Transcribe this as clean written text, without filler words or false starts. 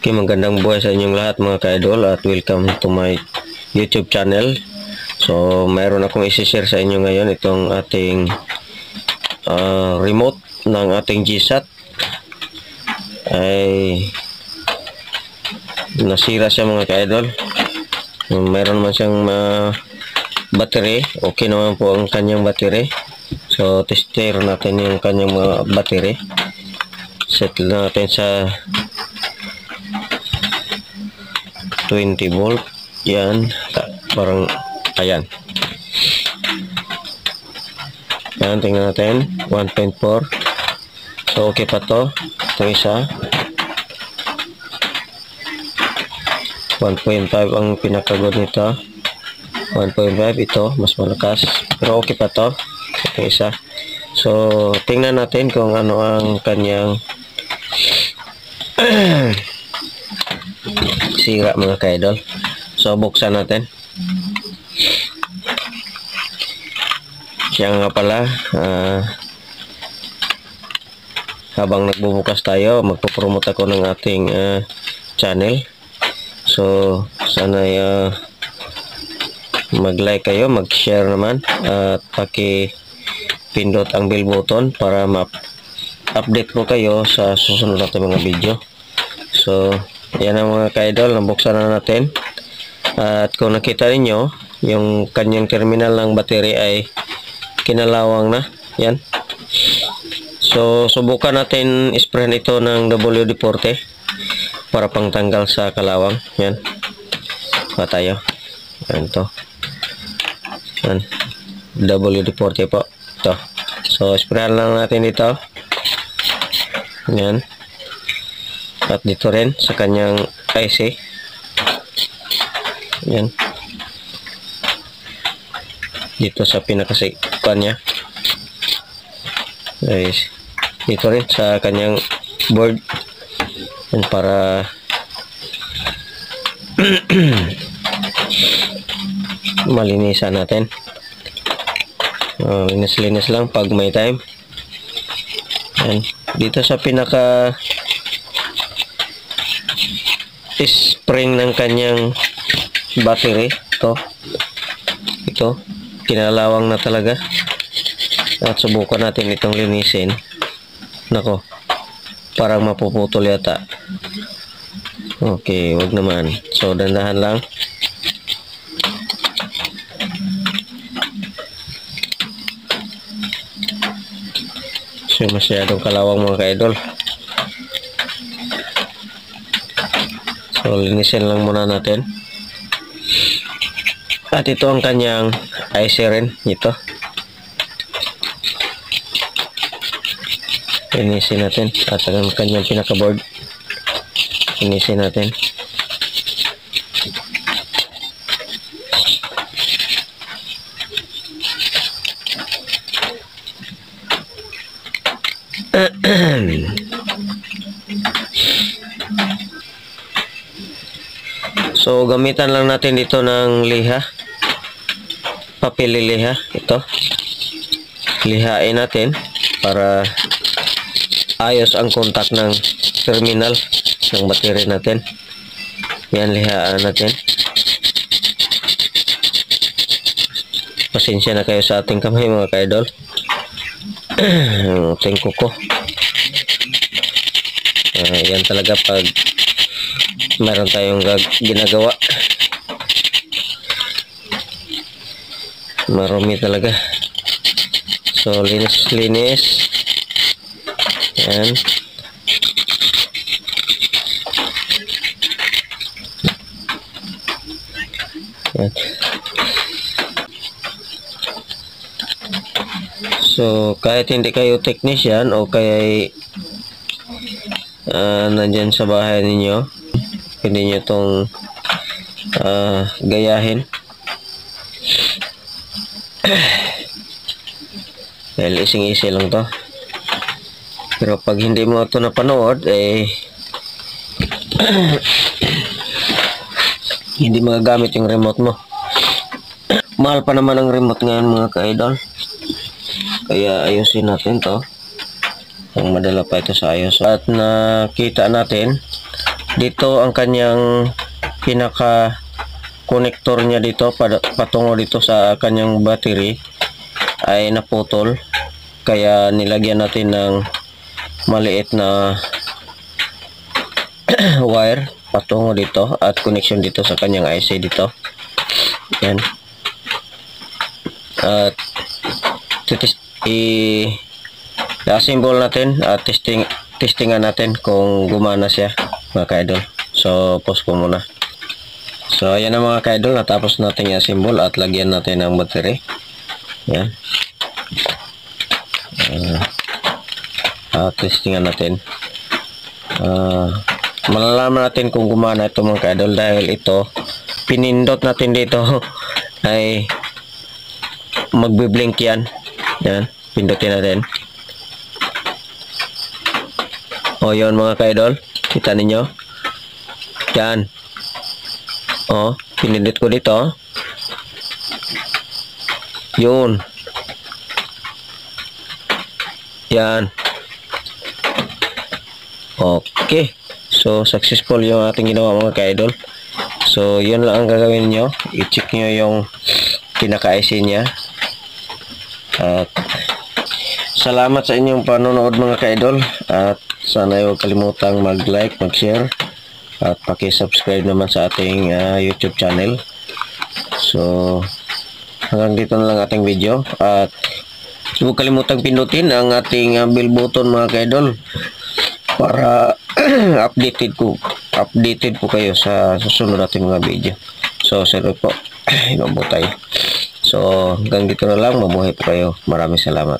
Okay, magandang buhay sa inyong lahat mga ka-idol at welcome to my YouTube channel. So, mayroon akong isi-share sa inyo ngayon itong ating remote ng ating GSAT. Ay nasira siya mga ka-idol. Mayroon man siyang battery. Okay naman po ang kanyang battery. So, tester natin yung kanyang battery. Set natin sa 20 volt. Yan. Parang, ayan. Yan, tingnan natin. 1.4. So, okay pa to. Ito isa. 1.5 ang pinakagod nito. 1.5 ito. Mas malakas. Pero okay pa to. Ito isa. So, tingnan natin kung ano ang kanyang sira mga ka-idol. So, buksan natin. Siya nga pala, habang nagbubukas tayo, magpo-promote ako ng ating channel. So, sana mag-like kayo, mag-share naman, at paki-pindot ang bell button para ma-update po kayo sa susunod natin mga video. So, yan ang mga ka-idol, nabuksan na natin. At kung nakita niyo yung kanyang terminal ng battery ay kinalawang na. Yan. So, subukan natin sprayan ito ng WD-40 para pangtanggal sa kalawang. Yan. Pa tayo. Yan to. Yan. WD-40 po. Ito. So, sprayan lang natin dito. Yan. At dito rin sa kanyang IC. Yan. Dito sa pinakasipan niya. Guys. Dito rin sa kanyang board. Yan para malinisan natin. Linis-linis lang pag may time. Yan. Dito sa pinaka spring ng kanyang battery, ito kinalawang na talaga. At subukan natin itong linisin. Nako, parang mapuputol yata. Okay, wag naman. So, dandahan lang. So, masyadong kalawang mga ka-idol. So, linisin lang muna natin. At ito ang kanyang IC rin. Ito. Linisin natin. At ang kanyang pinaka-board. Linisin natin. So, gamitan lang natin dito ng liha. Papel liha. Ito. Lihain natin para ayos ang kontak ng terminal ng battery natin. Yan, lihaan natin. Pasensya na kayo sa ating kamay mga ka-idol. Ating kuko. Yan talaga pag meron tayong ginagawa. Marumi talaga. So, linis-linis. Yan. Yan. So, kahit hindi kayo technician o kaya nandyan sa bahay ninyo, pwede nyo itong gayahin. Dahil ising-isi lang to. Pero pag hindi mo ito napanood, hindi magagamit yung remote mo. Mahal pa naman ang remote ngayon mga ka-idol. Kaya ayusin natin to. Ang madala pa ito sa ayos. At nakita natin dito ang kanyang pinaka connector niya dito patungo dito sa kanyang battery ay naputol, kaya nilagyan natin ng maliit na wire patungo dito at connection dito sa kanyang IC dito. Yan. At i-assemble natin at testingan natin kung gumana siya, mga ka-idol. So pause ko muna. So ayan na mga ka-idol, natapos natin i-assemble at lagyan natin ng battery. Yan. Testingan natin. Malalaman natin kung gumana ito mga ka-idol dahil ito pinindot natin dito ay magbi-blink yan. Yan, pindutin natin. O yun mga ka-idol, kita ninyo yan. O, pinindot ko dito yun. Yan. Okay. So, successful yung ating ginawa mga ka-idol. So, yun lang ang gagawin nyo. I-check nyo yung pinaka-IC niya. At salamat sa inyong panonood mga ka-idol. At sana huwag kalimutang mag-like, mag-share. At paki-subscribe naman sa ating YouTube channel. So, hanggang dito na lang ating video. At huwag kalimutang pindutin ang ating bell button mga ka-idol para updated po kayo sa susunod natin mga video. So, salamat po. Iba po tayo. So, hanggang dito na lang. Mabuhay po kayo. Maraming salamat.